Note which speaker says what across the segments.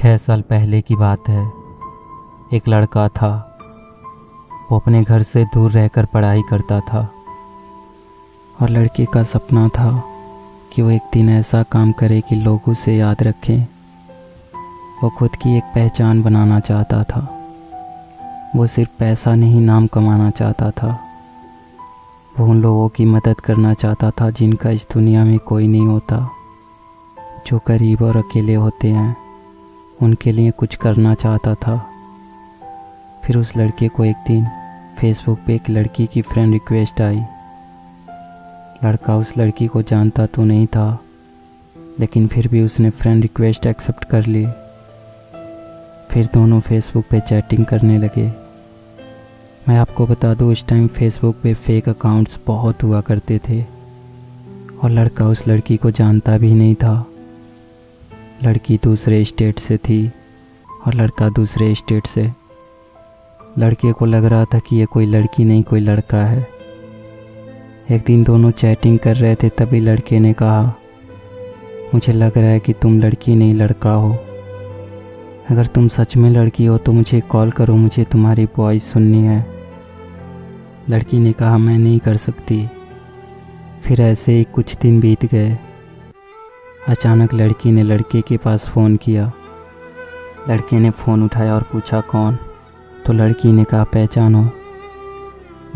Speaker 1: 6 साल पहले की बात है। एक लड़का था। वो अपने घर से दूर रहकर पढ़ाई करता था और लड़के का सपना था कि वो एक दिन ऐसा काम करे कि लोग उसे याद रखें। वो खुद की एक पहचान बनाना चाहता था। वो सिर्फ पैसा नहीं, नाम कमाना चाहता था। वो उन लोगों की मदद करना चाहता था जिनका इस दुनिया में कोई नहीं होता, जो गरीब और अकेले होते हैं। उनके लिए कुछ करना चाहता था। फिर उस लड़के को एक दिन फेसबुक पे एक लड़की की फ्रेंड रिक्वेस्ट आई। लड़का उस लड़की को जानता तो नहीं था, लेकिन फिर भी उसने फ्रेंड रिक्वेस्ट एक्सेप्ट कर ली। फिर दोनों फेसबुक पे चैटिंग करने लगे। मैं आपको बता दूं, उस टाइम फेसबुक पे फेक अकाउंट्स बहुत हुआ करते थे और लड़का उस लड़की को जानता भी नहीं था। लड़की दूसरे स्टेट से थी और लड़का दूसरे स्टेट से। लड़के को लग रहा था कि ये कोई लड़की नहीं, कोई लड़का है। एक दिन दोनों चैटिंग कर रहे थे, तभी लड़के ने कहा, मुझे लग रहा है कि तुम लड़की नहीं लड़का हो। अगर तुम सच में लड़की हो तो मुझे कॉल करो, मुझे तुम्हारी वॉइस सुननी है। लड़की ने कहा, मैं नहीं कर सकती। फिर ऐसे ही कुछ दिन बीत गए। अचानक लड़की ने लड़के के पास फ़ोन किया। लड़के ने फ़ोन उठाया और पूछा, कौन? तो लड़की ने कहा, पहचानो।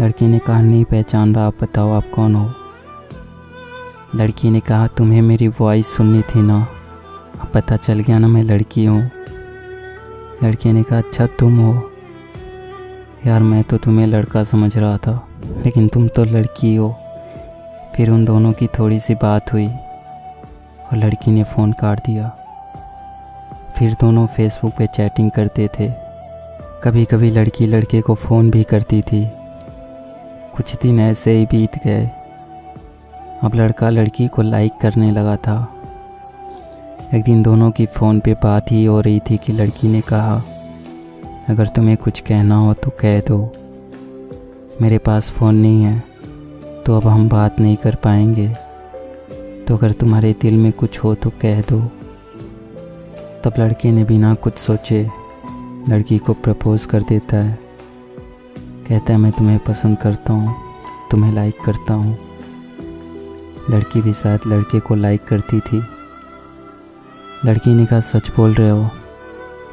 Speaker 1: लड़के ने कहा, नहीं पहचान रहा, आप बताओ आप कौन हो। लड़की ने कहा, तुम्हें मेरी वॉइस सुननी थी ना, अब पता चल गया ना मैं लड़की हूँ। लड़के ने कहा, अच्छा तुम हो? यार मैं तो तुम्हें लड़का समझ रहा था, लेकिन तुम तो लड़की हो। फिर उन दोनों की थोड़ी सी बात हुई और लड़की ने फ़ोन काट दिया। फिर दोनों फेसबुक पे चैटिंग करते थे। कभी कभी लड़की लड़के को फ़ोन भी करती थी। कुछ दिन ऐसे ही बीत गए। अब लड़का लड़की को लाइक करने लगा था। एक दिन दोनों की फ़ोन पे बात ही हो रही थी कि लड़की ने कहा, अगर तुम्हें कुछ कहना हो तो कह दो, मेरे पास फ़ोन नहीं है तो अब हम बात नहीं कर पाएंगे, तो अगर तुम्हारे दिल में कुछ हो तो कह दो। तब लड़के ने बिना कुछ सोचे लड़की को प्रपोज़ कर देता है। कहता है, मैं तुम्हें पसंद करता हूँ, तुम्हें लाइक करता हूँ। लड़की भी शायद लड़के को लाइक करती थी। लड़की ने कहा, सच बोल रहे हो?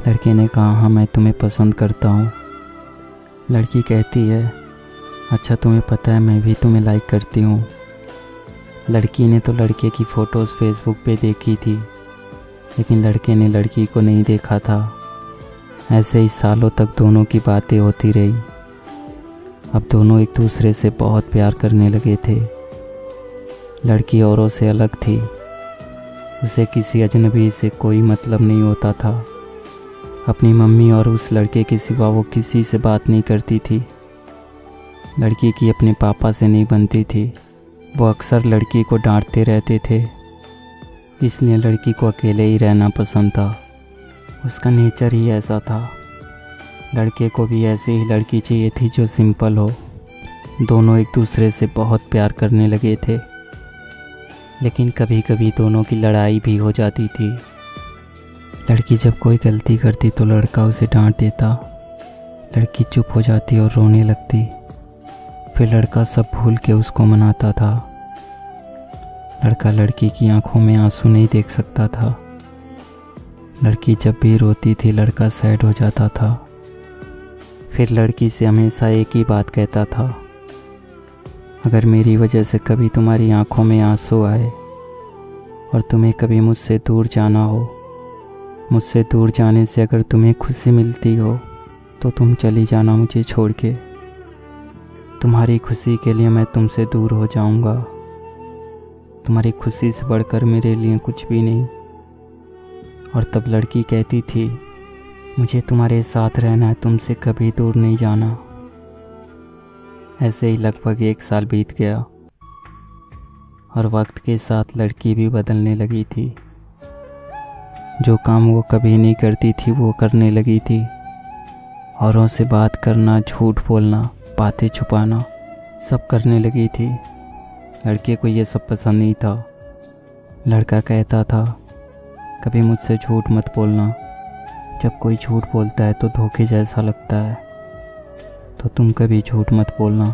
Speaker 1: लड़के ने कहा, हाँ मैं तुम्हें पसंद करता हूँ। लड़की कहती है, अच्छा तुम्हें पता है मैं भी तुम्हें लाइक करती हूँ। लड़की ने तो लड़के की फ़ोटोज़ फेसबुक पे देखी थी, लेकिन लड़के ने लड़की को नहीं देखा था। ऐसे ही सालों तक दोनों की बातें होती रही। अब दोनों एक दूसरे से बहुत प्यार करने लगे थे। लड़की औरों से अलग थी। उसे किसी अजनबी से कोई मतलब नहीं होता था। अपनी मम्मी और उस लड़के के सिवा वो किसी से बात नहीं करती थी। लड़की की अपने पापा से नहीं बनती थी। वो अक्सर लड़की को डांटते रहते थे, इसलिए लड़की को अकेले ही रहना पसंद था। उसका नेचर ही ऐसा था। लड़के को भी ऐसी ही लड़की चाहिए थी जो सिंपल हो। दोनों एक दूसरे से बहुत प्यार करने लगे थे, लेकिन कभी कभी दोनों की लड़ाई भी हो जाती थी। लड़की जब कोई गलती करती तो लड़का उसे डांट देता। लड़की चुप हो जाती और रोने लगती। फिर लड़का सब भूल के उसको मनाता था। लड़का लड़की की आंखों में आंसू नहीं देख सकता था। लड़की जब भी रोती थी लड़का सैड हो जाता था। फिर लड़की से हमेशा एक ही बात कहता था, अगर मेरी वजह से कभी तुम्हारी आंखों में आंसू आए और तुम्हें कभी मुझसे दूर जाना हो, मुझसे दूर जाने से अगर तुम्हें खुशी मिलती हो तो तुम चली जाना मुझे छोड़ के। तुम्हारी खुशी के लिए मैं तुमसे दूर हो जाऊंगा। तुम्हारी खुशी से बढ़कर मेरे लिए कुछ भी नहीं। और तब लड़की कहती थी, मुझे तुम्हारे साथ रहना है, तुमसे कभी दूर नहीं जाना। ऐसे ही लगभग 1 साल बीत गया और वक्त के साथ लड़की भी बदलने लगी थी। जो काम वो कभी नहीं करती थी वो करने लगी थी। औरों से बात करना, झूठ बोलना, बातें छुपाना सब करने लगी थी। लड़के को ये सब पसंद नहीं था। लड़का कहता था, कभी मुझसे झूठ मत बोलना, जब कोई झूठ बोलता है तो धोखे जैसा लगता है, तो तुम कभी झूठ मत बोलना।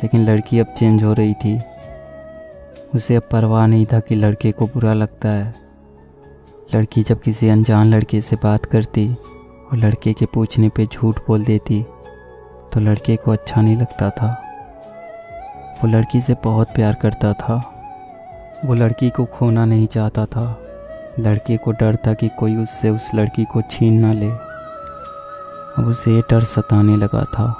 Speaker 1: लेकिन लड़की अब चेंज हो रही थी। उसे अब परवाह नहीं था कि लड़के को बुरा लगता है। लड़की जब किसी अनजान लड़के से बात करती और लड़के के पूछने पे झूठ बोल देती तो लड़के को अच्छा नहीं लगता था। वो लड़की से बहुत प्यार करता था। वो लड़की को खोना नहीं चाहता था। लड़के को डर था कि कोई उससे उस लड़की को छीन ना ले। अब उसे ये डर सताने लगा था।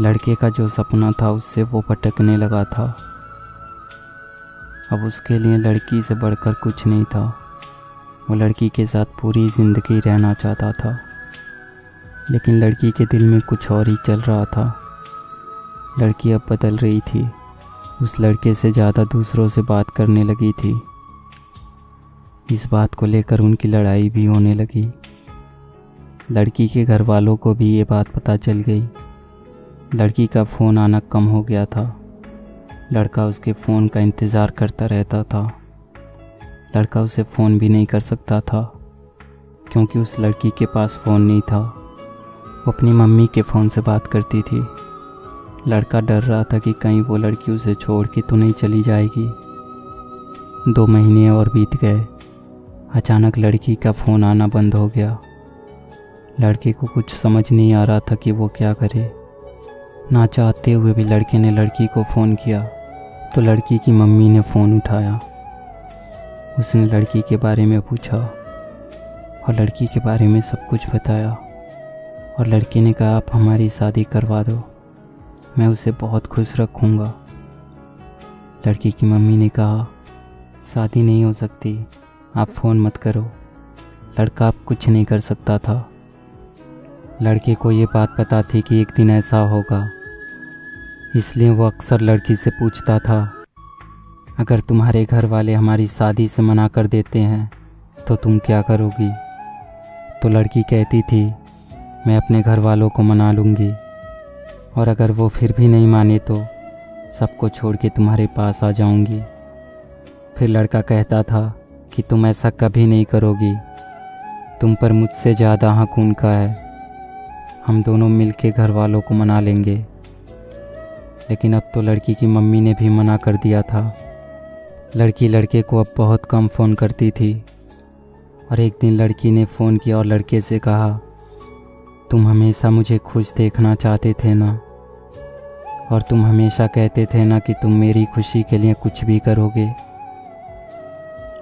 Speaker 1: लड़के का जो सपना था उससे वो भटकने लगा था। अब उसके लिए लड़की से बढ़कर कुछ नहीं था। वो लड़की के साथ पूरी ज़िंदगी रहना चाहता था, लेकिन लड़की के दिल में कुछ और ही चल रहा था। लड़की अब बदल रही थी। उस लड़के से ज़्यादा दूसरों से बात करने लगी थी। इस बात को लेकर उनकी लड़ाई भी होने लगी। लड़की के घर वालों को भी ये बात पता चल गई। लड़की का फ़ोन आना कम हो गया था। लड़का उसके फ़ोन का इंतज़ार करता रहता था। लड़का उसे फ़ोन भी नहीं कर सकता था क्योंकि उस लड़की के पास फ़ोन नहीं था। वो अपनी मम्मी के फ़ोन से बात करती थी। लड़का डर रहा था कि कहीं वो लड़की उसे छोड़ के तो नहीं चली जाएगी। 2 महीने और बीत गए। अचानक लड़की का फ़ोन आना बंद हो गया। लड़के को कुछ समझ नहीं आ रहा था कि वो क्या करे। ना चाहते हुए भी लड़के ने लड़की को फ़ोन किया तो लड़की की मम्मी ने फ़ोन उठाया। उसने लड़की के बारे में पूछा और लड़की के बारे में सब कुछ बताया। और लड़के ने कहा, आप हमारी शादी करवा दो, मैं उसे बहुत खुश रखूँगा। लड़की की मम्मी ने कहा, शादी नहीं हो सकती, आप फ़ोन मत करो। लड़का अब कुछ नहीं कर सकता था। लड़के को ये बात पता थी कि एक दिन ऐसा होगा, इसलिए वो अक्सर लड़की से पूछता था, अगर तुम्हारे घर वाले हमारी शादी से मना कर देते हैं तो तुम क्या करोगी? तो लड़की कहती थी, मैं अपने घर वालों को मना लूँगी, और अगर वो फिर भी नहीं माने तो सबको छोड़ के तुम्हारे पास आ जाऊँगी। फिर लड़का कहता था कि तुम ऐसा कभी नहीं करोगी, तुम पर मुझसे ज़्यादा हक उनका है, हम दोनों मिल के घर वालों को मना लेंगे। लेकिन अब तो लड़की की मम्मी ने भी मना कर दिया था। लड़की लड़के को अब बहुत कम फ़ोन करती थी। और एक दिन लड़की ने फ़ोन किया और लड़के से कहा, तुम हमेशा मुझे खुश देखना चाहते थे ना, और तुम हमेशा कहते थे ना कि तुम मेरी खुशी के लिए कुछ भी करोगे।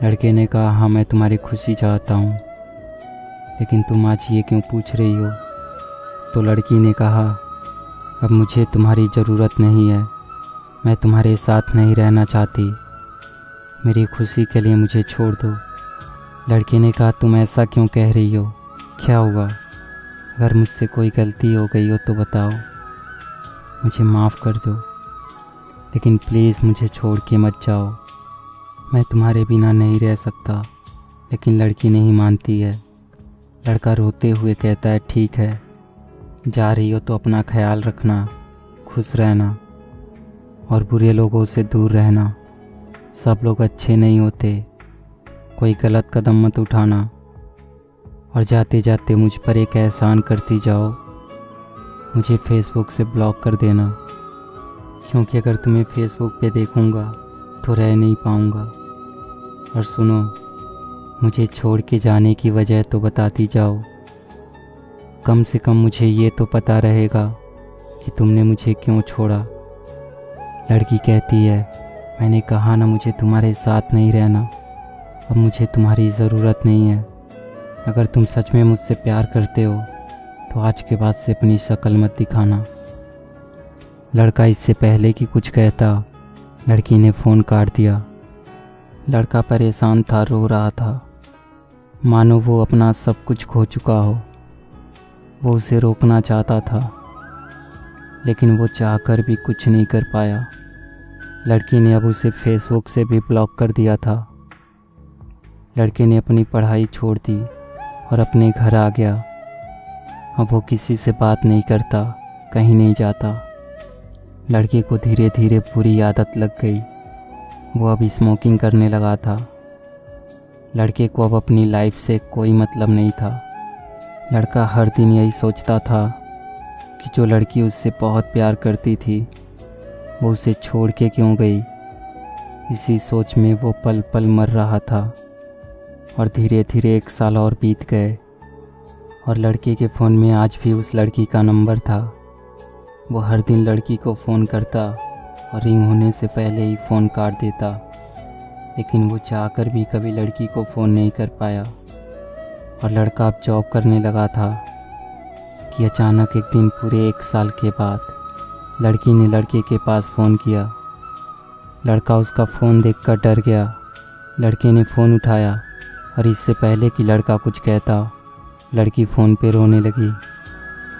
Speaker 1: लड़के ने कहा, हाँ मैं तुम्हारी खुशी चाहता हूँ, लेकिन तुम आज ये क्यों पूछ रही हो? तो लड़की ने कहा, अब मुझे तुम्हारी ज़रूरत नहीं है, मैं तुम्हारे साथ नहीं रहना चाहती, मेरी खुशी के लिए मुझे छोड़ दो। लड़के ने कहा, तुम ऐसा क्यों कह रही हो, क्या हुआ? अगर मुझसे कोई गलती हो गई हो तो बताओ, मुझे माफ़ कर दो, लेकिन प्लीज़ मुझे छोड़ के मत जाओ, मैं तुम्हारे बिना नहीं रह सकता। लेकिन लड़की नहीं मानती है। लड़का रोते हुए कहता है, ठीक है, जा रही हो तो अपना ख्याल रखना, खुश रहना और बुरे लोगों से दूर रहना। सब लोग अच्छे नहीं होते, कोई गलत कदम मत उठाना, और जाते जाते मुझ पर एक एहसान करती जाओ, मुझे फेसबुक से ब्लॉक कर देना, क्योंकि अगर तुम्हें फेसबुक पे देखूंगा तो रह नहीं पाऊंगा। और सुनो, मुझे छोड़ के जाने की वजह तो बताती जाओ, कम से कम मुझे ये तो पता रहेगा कि तुमने मुझे क्यों छोड़ा। लड़की कहती है, मैंने कहा ना मुझे तुम्हारे साथ नहीं रहना, अब मुझे तुम्हारी ज़रूरत नहीं है। अगर तुम सच में मुझसे प्यार करते हो तो आज के बाद से अपनी शक्ल मत दिखाना। लड़का इससे पहले कि कुछ कहता, लड़की ने फ़ोन काट दिया। लड़का परेशान था, रो रहा था, मानो वो अपना सब कुछ खो चुका हो। वो उसे रोकना चाहता था, लेकिन वो चाहकर भी कुछ नहीं कर पाया। लड़की ने अब उसे फेसबुक से भी ब्लॉक कर दिया था। लड़के ने अपनी पढ़ाई छोड़ दी और अपने घर आ गया। अब वो किसी से बात नहीं करता, कहीं नहीं जाता। लड़के को धीरे धीरे बुरी आदत लग गई। वो अब स्मोकिंग करने लगा था। लड़के को अब अपनी लाइफ से कोई मतलब नहीं था। लड़का हर दिन यही सोचता था कि जो लड़की उससे बहुत प्यार करती थी वो उसे छोड़ के क्यों गई। इसी सोच में वो पल पल मर रहा था। और धीरे धीरे 1 साल और बीत गए और लड़के के फ़ोन में आज भी उस लड़की का नंबर था। वो हर दिन लड़की को फ़ोन करता और रिंग होने से पहले ही फ़ोन काट देता, लेकिन वो चाहकर भी कभी लड़की को फ़ोन नहीं कर पाया। और लड़का अब जॉब करने लगा था कि अचानक एक दिन पूरे 1 साल के बाद लड़की ने लड़के के पास फ़ोन किया। लड़का उसका फ़ोन देखकर डर गया। लड़के ने फ़ोन उठाया और इससे पहले कि लड़का कुछ कहता, लड़की फ़ोन पे रोने लगी।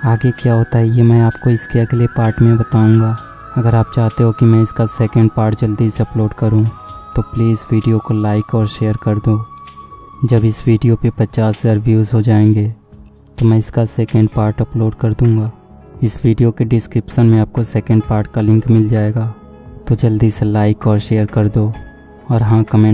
Speaker 1: आगे क्या होता है ये मैं आपको इसके अगले पार्ट में बताऊंगा। अगर आप चाहते हो कि मैं इसका सेकंड पार्ट जल्दी से अपलोड करूं तो प्लीज़ वीडियो को लाइक और शेयर कर दो। जब इस वीडियो पे 50,000 व्यूज़ हो जाएंगे तो मैं इसका सेकंड पार्ट अपलोड कर दूंगा। इस वीडियो के डिस्क्रिप्शन में आपको सेकंड पार्ट का लिंक मिल जाएगा, तो जल्दी से लाइक और शेयर कर दो। और हाँ, कमेंट